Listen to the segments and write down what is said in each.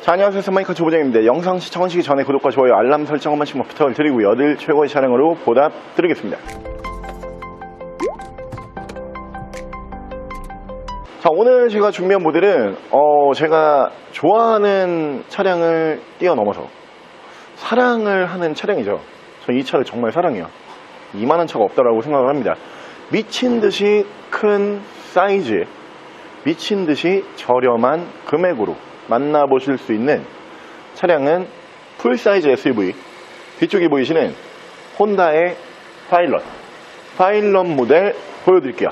자, 안녕하세요. 스마이카 조부장입니다. 영상 시청하시기 전에 구독과 좋아요, 알람 설정 한 번씩만 부탁을 드리고요. 늘 최고의 차량으로 보답드리겠습니다. 자, 오늘 제가 준비한 모델은 제가 좋아하는 차량을 뛰어넘어서 사랑을 하는 차량이죠. 저 이 차를 정말 사랑해요. 이만한 차가 없다라고 생각을 합니다. 미친듯이 큰 사이즈에 미친듯이 저렴한 금액으로 만나보실 수 있는 차량은 풀사이즈 SUV, 뒤쪽에 보이시는 혼다의 파일럿 모델 보여드릴게요.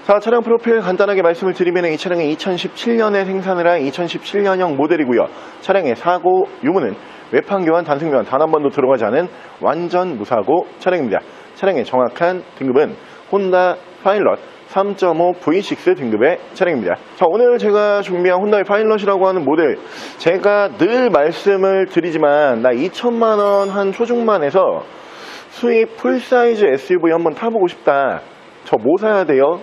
자, 차량 프로필 간단하게 말씀을 드리면 이 차량은 2017년에 생산을 한 2017년형 모델이고요. 차량의 사고 유무는 외판 교환, 단순 교환 단 한 번도 들어가지 않은 완전 무사고 차량입니다. 차량의 정확한 등급은 혼다 파일럿 3.5 V6 등급의 차량입니다. 자, 오늘 제가 준비한 혼다의 파일럿이라고 하는 모델, 제가 늘 말씀을 드리지만 나 2천만원 한 초중반에서 수입 풀사이즈 SUV 한번 타보고 싶다. 저 뭐 사야 돼요?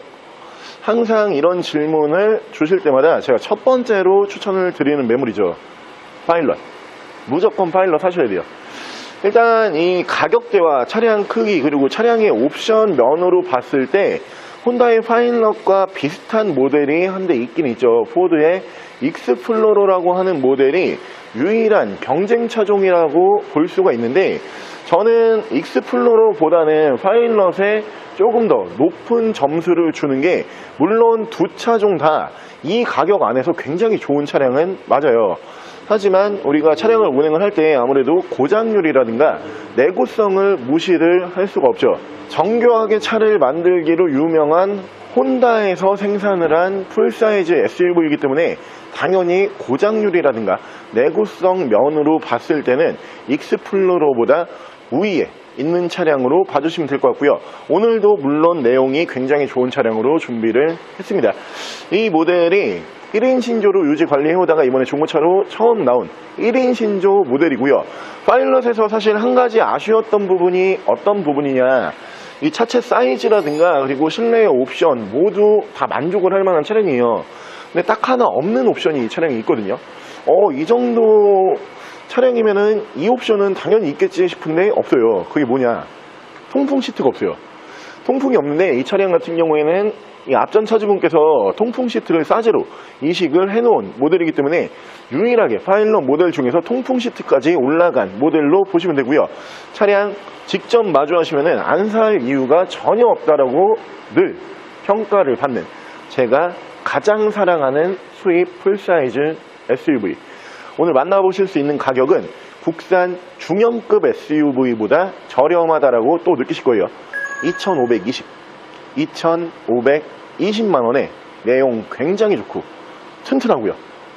항상 이런 질문을 주실 때마다 제가 첫 번째로 추천을 드리는 매물이죠. 파일럿. 무조건 파일럿 사셔야 돼요. 일단 이 가격대와 차량 크기 그리고 차량의 옵션 면으로 봤을 때 혼다의 파일럿과 비슷한 모델이 한 대 있긴 있죠. 포드의 익스플로러라고 하는 모델이 유일한 경쟁 차종이라고 볼 수가 있는데, 저는 익스플로러보다는 파일럿에 조금 더 높은 점수를 주는 게, 물론 두 차종 다 이 가격 안에서 굉장히 좋은 차량은 맞아요. 하지만 우리가 차량을 운행을 할 때 아무래도 고장률이라든가 내구성을 무시를 할 수가 없죠. 정교하게 차를 만들기로 유명한 혼다에서 생산을 한 풀사이즈 SUV이기 때문에 당연히 고장률이라든가 내구성 면으로 봤을 때는 익스플로러보다 우위에 있는 차량으로 봐주시면 될 것 같고요. 오늘도 물론 내용이 굉장히 좋은 차량으로 준비를 했습니다. 이 모델이 1인 신조로 유지 관리해오다가 이번에 중고차로 처음 나온 1인 신조 모델이고요. 파일럿에서 사실 한 가지 아쉬웠던 부분이 어떤 부분이냐, 이 차체 사이즈라든가 그리고 실내의 옵션 모두 다 만족을 할 만한 차량이에요. 근데 딱 하나 없는 옵션이 이 차량이 있거든요. 이 정도 차량이면은 이 옵션은 당연히 있겠지 싶은데 없어요. 그게 뭐냐, 통풍 시트가 없어요. 통풍이 없는데 이 차량 같은 경우에는 이 앞전 차주분께서 통풍 시트를 싸제로 이식을 해놓은 모델이기 때문에 유일하게 파일럿 모델 중에서 통풍 시트까지 올라간 모델로 보시면 되고요. 차량 직접 마주하시면은 안 살 이유가 전혀 없다라고 늘 평가를 받는 제가 가장 사랑하는 수입 풀사이즈 SUV. 오늘 만나보실 수 있는 가격은 국산 중형급 SUV보다 저렴하다라고 또 느끼실 거예요. 2,520만원에 내용 굉장히 좋고 튼튼하고요.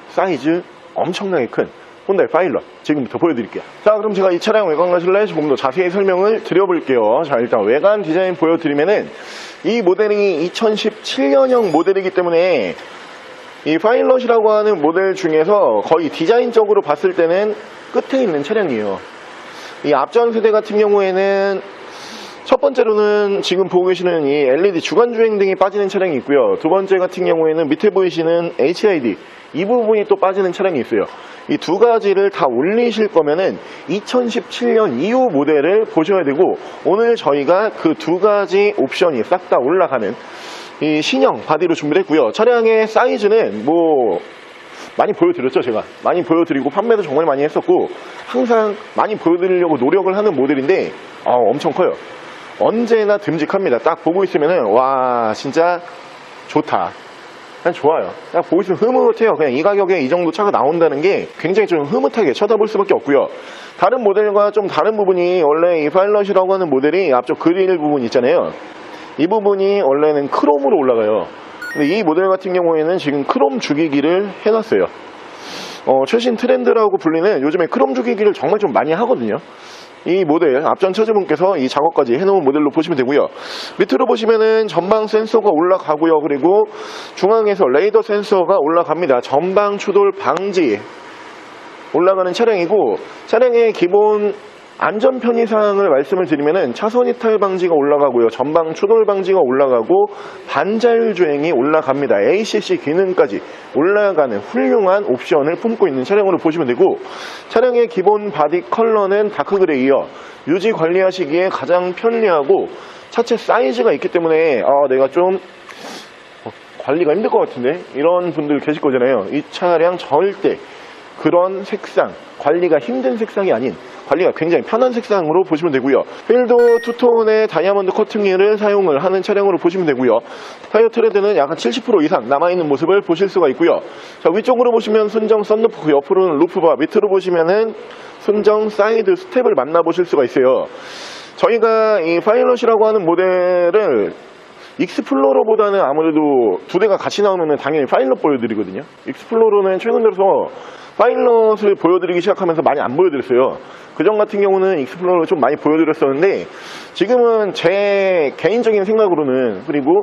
사이즈 엄청나게 큰 혼다의 파일럿 지금부터 보여드릴게요. 자, 그럼 제가 이 차량 외관과 실내 조금 더 자세히 설명을 드려볼게요. 자, 일단 외관 디자인 보여드리면은 이 모델이 2017년형 모델이기 때문에 이 파일럿이라고 하는 모델 중에서 거의 디자인적으로 봤을 때는 끝에 있는 차량이에요. 이 앞전 세대 같은 경우에는 첫 번째로는 지금 보고 계시는 이 LED 주간주행등이 빠지는 차량이 있고요. 두 번째 같은 경우에는 밑에 보이시는 HID 이 부분이 또 빠지는 차량이 있어요. 이 두 가지를 다 올리실 거면은 2017년 이후 모델을 보셔야 되고, 오늘 저희가 그 두 가지 옵션이 싹 다 올라가는 이 신형 바디로 준비를 했고요. 차량의 사이즈는 뭐 많이 보여드렸죠. 제가 많이 보여드리고 판매도 정말 많이 했었고 항상 많이 보여드리려고 노력을 하는 모델인데 엄청 커요. 언제나 듬직합니다. 딱 보고 있으면은 와 진짜 좋다, 그냥 좋아요. 딱 보고 있으면 흐뭇해요. 그냥 이 가격에 이 정도 차가 나온다는 게 굉장히 좀 흐뭇하게 쳐다볼 수밖에 없고요. 다른 모델과 좀 다른 부분이, 원래 이 파일럿이라고 하는 모델이 앞쪽 그릴 부분 있잖아요. 이 부분이 원래는 크롬으로 올라가요. 근데 이 모델 같은 경우에는 지금 크롬 주기기를 해놨어요. 최신 트렌드라고 불리는 요즘에 크롬 주기기를 정말 좀 많이 하거든요. 이 모델 앞전 차주분께서 이 작업까지 해놓은 모델로 보시면 되고요. 밑으로 보시면은 전방 센서가 올라가고요. 그리고 중앙에서 레이더 센서가 올라갑니다. 전방 추돌 방지 올라가는 차량이고, 차량의 기본 안전 편의사항을 말씀을 드리면은 차선 이탈 방지가 올라가고요, 전방 추돌 방지가 올라가고, 반자율 주행이 올라갑니다. ACC 기능까지 올라가는 훌륭한 옵션을 품고 있는 차량으로 보시면 되고, 차량의 기본 바디 컬러는 다크 그레이요. 유지 관리하시기에 가장 편리하고, 차체 사이즈가 있기 때문에 내가 좀 관리가 힘들 것 같은데 이런 분들 계실 거잖아요. 이 차량 절대 그런 색상, 관리가 힘든 색상이 아닌 관리가 굉장히 편한 색상으로 보시면 되고요. 휠도 투톤의 다이아몬드 커팅을 사용을 하는 차량으로 보시면 되고요. 타이어 트레드는 약간 70% 이상 남아있는 모습을 보실 수가 있고요. 자, 위쪽으로 보시면 순정 썬루프, 옆으로는 루프바, 밑으로 보시면은 순정 사이드 스텝을 만나보실 수가 있어요. 저희가 이 파일럿이라고 하는 모델을 익스플로러보다는 아무래도 두 대가 같이 나오면 당연히 파일럿 보여드리거든요. 익스플로러는 최근 들어서 파일럿을 보여드리기 시작하면서 많이 안 보여드렸어요. 그전 같은 경우는 익스플로러를 좀 많이 보여드렸었는데, 지금은 제 개인적인 생각으로는, 그리고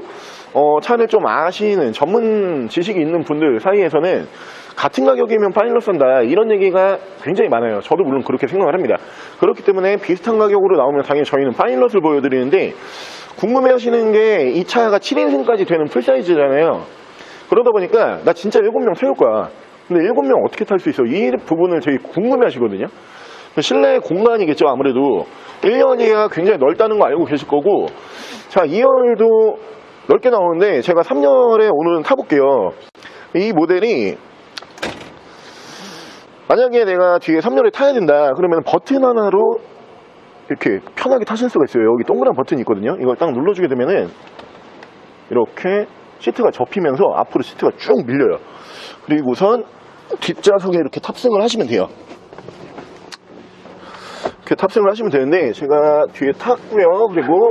차를 좀 아시는 전문 지식이 있는 분들 사이에서는 같은 가격이면 파일럿 산다 이런 얘기가 굉장히 많아요. 저도 물론 그렇게 생각을 합니다. 그렇기 때문에 비슷한 가격으로 나오면 당연히 저희는 파일럿을 보여드리는데, 궁금해 하시는 게 이 차가 7인승까지 되는 풀사이즈잖아요. 그러다 보니까 나 진짜 7명 태울 거야. 근데 7명 어떻게 탈 수 있어? 이 부분을 되게 궁금해 하시거든요. 실내 공간이겠죠. 아무래도 1열이가 굉장히 넓다는 거 알고 계실 거고, 자, 2열도 넓게 나오는데 제가 3열에 오늘은 타볼게요. 이 모델이 만약에 내가 뒤에 3열에 타야 된다 그러면 버튼 하나로 이렇게 편하게 타실 수가 있어요. 여기 동그란 버튼이 있거든요. 이걸 딱 눌러주게 되면은 이렇게 시트가 접히면서 앞으로 시트가 쭉 밀려요. 그리고 우선 뒷좌석에 이렇게 탑승을 하시면 돼요. 이렇게 탑승을 하시면 되는데, 제가 뒤에 탔고요. 그리고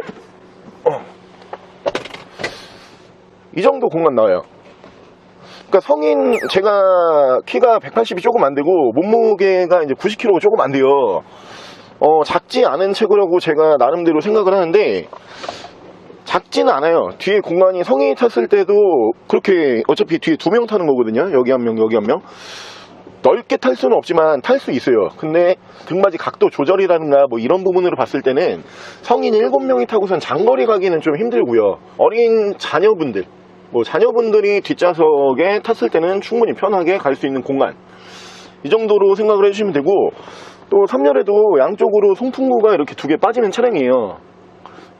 이 정도 공간 나와요. 그러니까 성인, 제가 키가 180이 조금 안 되고 몸무게가 이제 90kg가 조금 안 돼요. 작지 않은 체구라고 제가 나름대로 생각을 하는데 작지는 않아요. 뒤에 공간이 성인이 탔을 때도 그렇게, 어차피 뒤에 2명 타는 거거든요. 여기 한 명, 여기 한 명. 넓게 탈 수는 없지만 탈 수 있어요. 근데 등받이 각도 조절이라든가 뭐 이런 부분으로 봤을 때는 성인 7명이 타고선 장거리 가기는 좀 힘들고요. 어린 자녀분들, 자녀분들이 뒷좌석에 탔을 때는 충분히 편하게 갈 수 있는 공간, 이 정도로 생각을 해주시면 되고, 또 3열에도 양쪽으로 송풍구가 이렇게 2개 빠지는 차량이에요.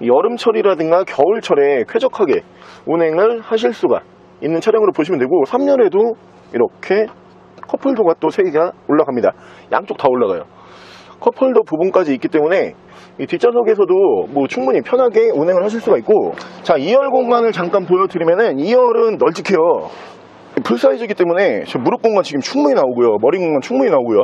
여름철이라든가 겨울철에 쾌적하게 운행을 하실 수가 있는 차량으로 보시면 되고, 3열에도 이렇게 컵홀더가 또 3개가 올라갑니다. 양쪽 다 올라가요. 컵홀더 부분까지 있기 때문에 이 뒷좌석에서도 충분히 편하게 운행을 하실 수가 있고, 자, 2열 공간을 잠깐 보여드리면은 2열은 널찍해요. 풀사이즈이기 때문에 무릎 공간 지금 충분히 나오고요, 머리 공간 충분히 나오고요.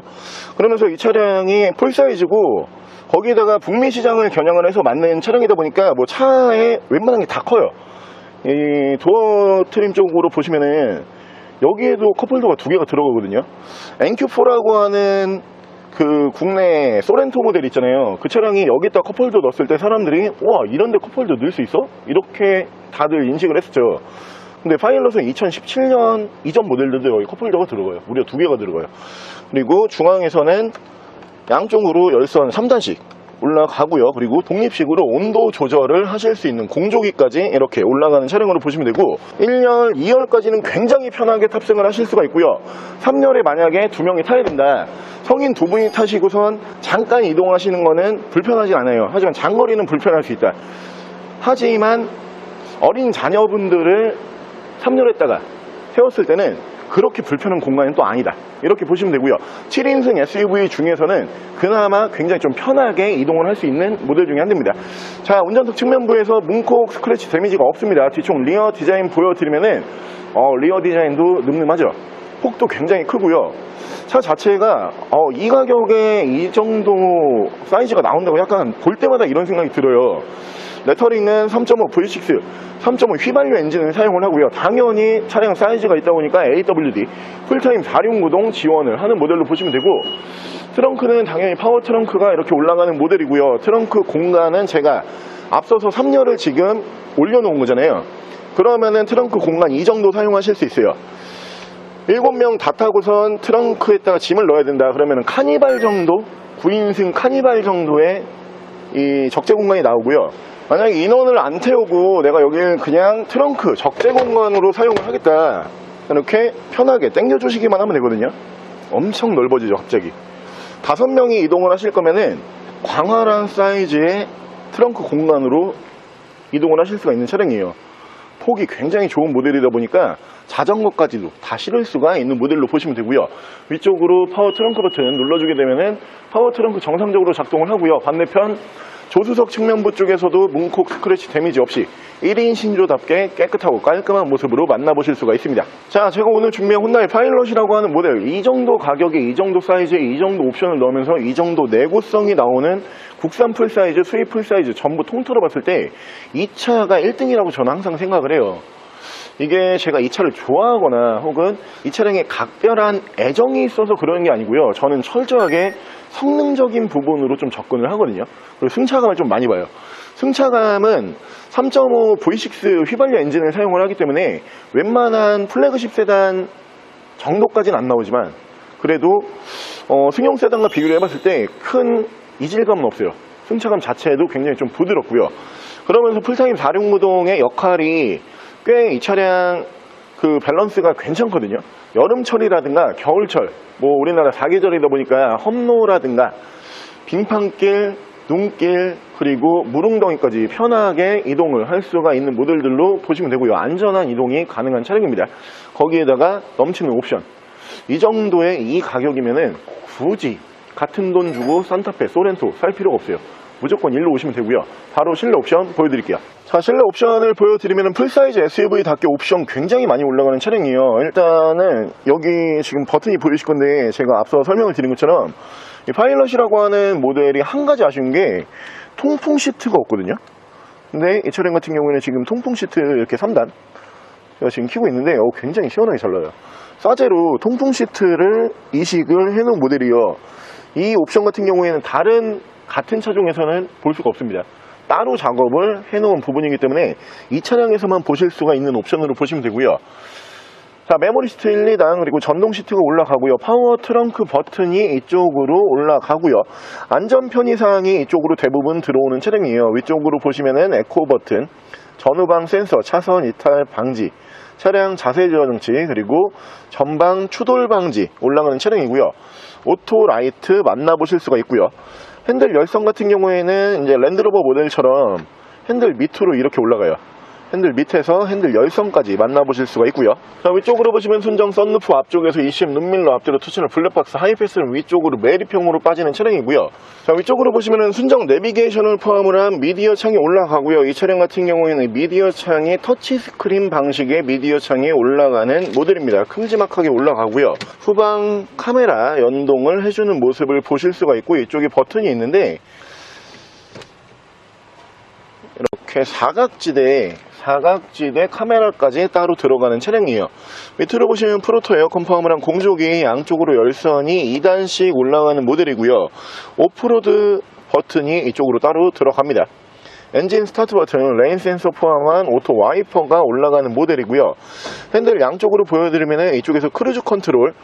그러면서 이 차량이 풀사이즈고, 거기에다가 북미 시장을 겨냥을 해서 만든 차량이다 보니까 차에 웬만한 게 다 커요. 이 도어 트림 쪽으로 보시면은 여기에도 컵홀더가 2개가 들어가거든요. NQ4라고 하는 그 국내 소렌토 모델 있잖아요. 그 차량이 여기다 컵홀더 넣었을 때 사람들이 와, 이런데 컵홀더 넣을 수 있어? 이렇게 다들 인식을 했었죠. 근데 파일럿은 2017년 이전 모델들도 여기 컵홀더가 들어가요. 무려 2개가 들어가요. 그리고 중앙에서는 양쪽으로 열선 3단씩 올라가고요. 그리고 독립식으로 온도 조절을 하실 수 있는 공조기까지 이렇게 올라가는 차량으로 보시면 되고, 1열, 2열까지는 굉장히 편하게 탑승을 하실 수가 있고요. 3열에 만약에 2명이 타야 된다, 성인 2분이 타시고선 잠깐 이동하시는 거는 불편하지 않아요. 하지만 장거리는 불편할 수 있다. 하지만 어린 자녀분들을 3열에다가 세웠을 때는 그렇게 불편한 공간은 또 아니다, 이렇게 보시면 되고요. 7인승 SUV 중에서는 그나마 굉장히 좀 편하게 이동을 할 수 있는 모델 중에 한 대입니다. 자, 운전석 측면부에서 문콕 스크래치 데미지가 없습니다. 뒤쪽 리어 디자인 보여드리면은 리어 디자인도 늠름하죠. 폭도 굉장히 크고요. 차 자체가 이 가격에 이 정도 사이즈가 나온다고 약간 볼 때마다 이런 생각이 들어요. 레터링은 3.5 V6, 3.5 휘발유 엔진을 사용을 하고요. 당연히 차량 사이즈가 있다 보니까 AWD 풀타임 4륜구동 지원을 하는 모델로 보시면 되고, 트렁크는 당연히 파워 트렁크가 이렇게 올라가는 모델이고요. 트렁크 공간은 제가 앞서서 3열을 지금 올려놓은 거잖아요. 그러면은 트렁크 공간 이 정도 사용하실 수 있어요. 7명 다 타고선 트렁크에다가 짐을 넣어야 된다 그러면은 카니발 정도, 9인승 카니발 정도의 이 적재 공간이 나오고요. 만약에 인원을 안 태우고 내가 여기를 그냥 트렁크 적재 공간으로 사용을 하겠다, 이렇게 편하게 당겨 주시기만 하면 되거든요. 엄청 넓어지죠 갑자기. 5명이 이동을 하실 거면은 광활한 사이즈의 트렁크 공간으로 이동을 하실 수가 있는 차량이에요. 폭이 굉장히 좋은 모델이다 보니까 자전거까지도 다 실을 수가 있는 모델로 보시면 되고요. 위쪽으로 파워 트렁크 버튼 눌러주게 되면은 파워 트렁크 정상적으로 작동을 하고요. 반대편 조수석 측면부 쪽에서도 문콕 스크래치 데미지 없이 1인 신조답게 깨끗하고 깔끔한 모습으로 만나보실 수가 있습니다. 자, 제가 오늘 준비한 혼다의 파일럿이라고 하는 모델, 이 정도 가격에 이 정도 사이즈에 이 정도 옵션을 넣으면서 이 정도 내구성이 나오는 국산 풀사이즈, 수입 풀사이즈 전부 통틀어 봤을 때 이 차가 1등이라고 저는 항상 생각을 해요. 이게 제가 이 차를 좋아하거나 혹은 이 차량에 각별한 애정이 있어서 그러는 게 아니고요. 저는 철저하게 성능적인 부분으로 좀 접근을 하거든요. 그리고 승차감을 좀 많이 봐요. 승차감은 3.5 V6 휘발유 엔진을 사용을 하기 때문에 웬만한 플래그십 세단 정도까지는 안 나오지만 그래도 승용 세단과 비교를 해봤을 때 큰 이질감은 없어요. 승차감 자체도 굉장히 좀 부드럽고요. 그러면서 풀타임 4륜구동의 역할이 꽤 이 차량 그 밸런스가 괜찮거든요. 여름철이라든가 겨울철, 뭐 우리나라 4계절이다 보니까 험로라든가 빙판길, 눈길, 그리고 무릉덩이까지 편하게 이동을 할 수가 있는 모델들로 보시면 되고요. 안전한 이동이 가능한 차량입니다. 거기에다가 넘치는 옵션, 이 정도의 이 가격이면은 굳이 같은 돈 주고 산타페, 소렌토 살 필요가 없어요. 무조건 일로 오시면 되고요. 바로 실내 옵션 보여드릴게요. 자, 실내 옵션을 보여드리면 풀사이즈 SUV답게 옵션 굉장히 많이 올라가는 차량이에요. 일단은 여기 지금 버튼이 보이실 건데 제가 앞서 설명을 드린 것처럼 이 파일럿이라고 하는 모델이 한 가지 아쉬운 게 통풍 시트가 없거든요. 근데 이 차량 같은 경우에는 지금 통풍 시트 이렇게 3단 제가 지금 켜고 있는데 굉장히 시원하게 잘 나요. 싸제로 통풍 시트를 이식을 해놓은 모델이요. 이 옵션 같은 경우에는 같은 차종에서는 볼 수가 없습니다. 따로 작업을 해놓은 부분이기 때문에 이 차량에서만 보실 수가 있는 옵션으로 보시면 되고요. 자, 메모리 시트 1, 2단, 그리고 전동 시트가 올라가고요. 파워 트렁크 버튼이 이쪽으로 올라가고요. 안전 편의사항이 이쪽으로 대부분 들어오는 차량이에요. 위쪽으로 보시면은 에코 버튼, 전후방 센서, 차선 이탈 방지, 차량 자세 조정치, 그리고 전방 추돌 방지 올라가는 차량이고요. 오토 라이트 만나보실 수가 있고요. 핸들 열선 같은 경우에는 이제 랜드로버 모델처럼 핸들 밑으로 이렇게 올라가요. 핸들 밑에서 핸들 열선까지 만나보실 수가 있고요. 자, 위쪽으로 보시면 순정 썬루프 앞쪽에서 20 눈밀러 앞뒤로 터치는 블랙박스 하이패스는 위쪽으로 매립형으로 빠지는 차량이고요. 자, 위쪽으로 보시면은 순정 내비게이션을 포함을 한 미디어 창이 올라가고요. 이 차량 같은 경우에는 미디어 창이 터치 스크린 방식의 미디어 창이 올라가는 모델입니다. 큼지막하게 올라가고요. 후방 카메라 연동을 해주는 모습을 보실 수가 있고, 이쪽에 버튼이 있는데 이렇게 사각지대 카메라까지 따로 들어가는 차량이에요. 밑으로 보시면 프로토 에어컨 포함을 한 공조기 양쪽으로 열선이 2단씩 올라가는 모델이고요. 오프로드 버튼이 이쪽으로 따로 들어갑니다. 엔진 스타트 버튼, 레인 센서 포함한 오토 와이퍼가 올라가는 모델이고요. 핸들 양쪽으로 보여드리면 이쪽에서 크루즈 컨트롤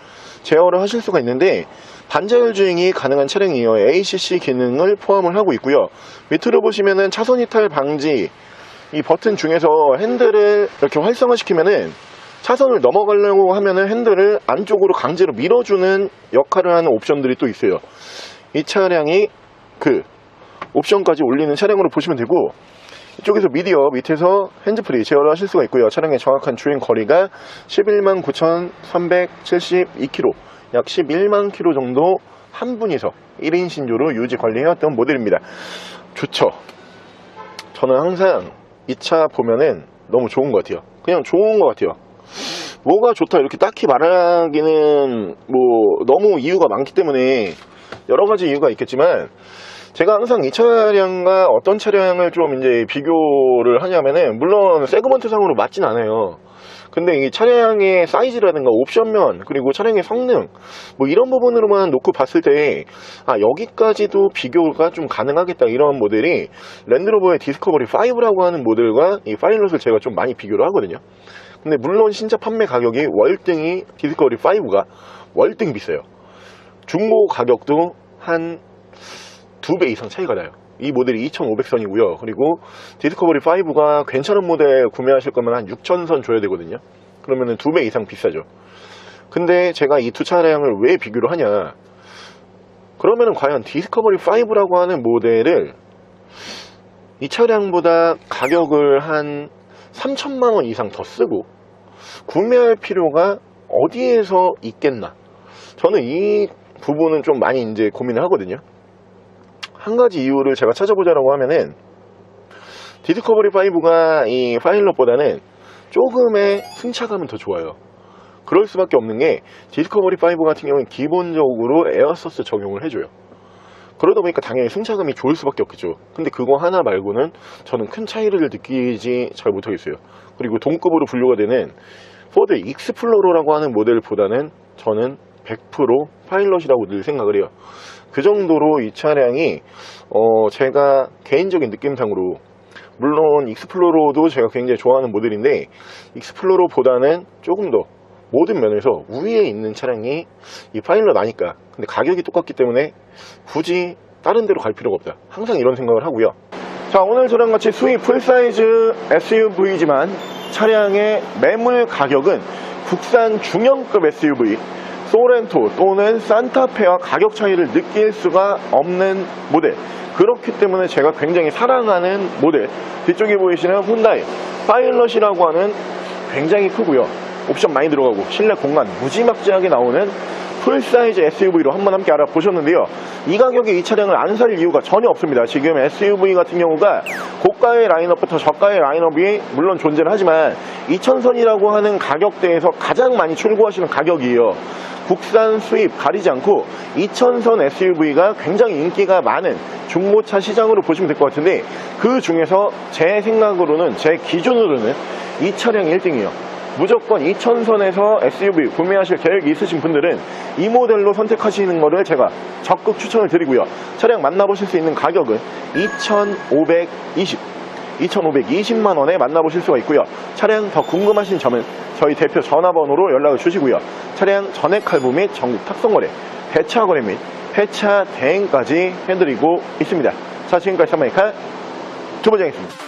제어를 하실 수가 있는데 반자율 주행이 가능한 차량이에요. ACC 기능을 포함을 하고 있고요. 밑으로 보시면은 차선 이탈 방지, 이 버튼 중에서 핸들을 이렇게 활성화시키면은 차선을 넘어가려고 하면은 핸들을 안쪽으로 강제로 밀어주는 역할을 하는 옵션들이 또 있어요. 이 차량이 그 옵션까지 올리는 차량으로 보시면 되고, 이쪽에서 미디어 밑에서 핸즈프리 제어를 하실 수가 있고요. 차량의 정확한 주행 거리가 11만 9,372km, 약 11만 km 정도 한 분이서 1인 신조로 유지 관리해왔던 모델입니다. 좋죠. 저는 항상 이 차 보면은 너무 좋은 것 같아요. 그냥 좋은 것 같아요. 뭐가 좋다 이렇게 딱히 말하기는 뭐 너무 이유가 많기 때문에 여러 가지 이유가 있겠지만, 제가 항상 이 차량과 어떤 차량을 좀 이제 비교를 하냐면은, 물론 세그먼트 상으로 맞진 않아요. 근데 이 차량의 사이즈라든가 옵션면, 그리고 차량의 성능, 뭐 이런 부분으로만 놓고 봤을 때, 여기까지도 비교가 좀 가능하겠다, 이런 모델이 랜드로버의 디스커버리 5라고 하는 모델과 이 파일럿을 제가 좀 많이 비교를 하거든요. 근데 물론 신차 판매 가격이 월등히 디스커버리 5가 월등 비싸요. 중고 가격도 한 2배 이상 차이가 나요. 이 모델이 2,500선이고요. 그리고 디스커버리 5가 괜찮은 모델 구매하실 거면 한 6,000선 줘야 되거든요. 그러면은 2배 이상 비싸죠. 근데 제가 이 두 차량을 왜 비교를 하냐, 그러면은 과연 디스커버리 5라고 하는 모델을 이 차량보다 가격을 한 3천만원 이상 더 쓰고 구매할 필요가 어디에서 있겠나, 저는 이 부분은 좀 많이 이제 고민을 하거든요. 한 가지 이유를 제가 찾아보자라고 하면은, 디스커버리 5가 이 파일럿보다는 조금의 승차감은 더 좋아요. 그럴 수밖에 없는 게, 디스커버리 5 같은 경우는 기본적으로 에어서스 적용을 해줘요. 그러다 보니까 당연히 승차감이 좋을 수밖에 없겠죠. 근데 그거 하나 말고는 저는 큰 차이를 느끼지 잘 못하겠어요. 그리고 동급으로 분류가 되는 포드 익스플로러라고 하는 모델보다는 저는 100% 파일럿이라고 늘 생각을 해요. 그 정도로 이 차량이 제가 개인적인 느낌상으로, 물론 익스플로러도 제가 굉장히 좋아하는 모델인데, 익스플로러보다는 조금 더 모든 면에서 우위에 있는 차량이 이 파일럿 아닐까. 근데 가격이 똑같기 때문에 굳이 다른 데로 갈 필요가 없다, 항상 이런 생각을 하고요. 자, 오늘 저랑 같이 수입 풀사이즈 SUV지만 차량의 매물 가격은 국산 중형급 SUV 소렌토 또는 산타페와 가격 차이를 느낄 수가 없는 모델, 그렇기 때문에 제가 굉장히 사랑하는 모델, 뒤쪽에 보이시는 훈다이 파일럿이라고 하는 굉장히 크고요, 옵션 많이 들어가고 실내 공간 무지막지하게 나오는 풀사이즈 SUV로 한번 함께 알아보셨는데요. 이 가격에 이 차량을 안 살 이유가 전혀 없습니다. 지금 SUV 같은 경우가 고가의 라인업부터 저가의 라인업이 물론 존재를 하지만 2,000선이라고 하는 가격대에서 가장 많이 출고하시는 가격이에요. 국산 수입 가리지 않고 2,000선 SUV가 굉장히 인기가 많은 중고차 시장으로 보시면 될 것 같은데, 그 중에서 제 생각으로는, 제 기준으로는 이 차량이 1등이에요. 무조건 2,000선에서 SUV 구매하실 계획이 있으신 분들은 이 모델로 선택하시는 것을 제가 적극 추천을 드리고요. 차량 만나보실 수 있는 가격은 2,520만원에 만나보실 수가 있고요. 차량 더 궁금하신 점은 저희 대표 전화번호로 연락을 주시고요. 차량 전액 할부 및 전국 탁송거래, 배차 거래 및 폐차 대행까지 해드리고 있습니다. 자, 지금까지 샤마이카 두번장이었습니다.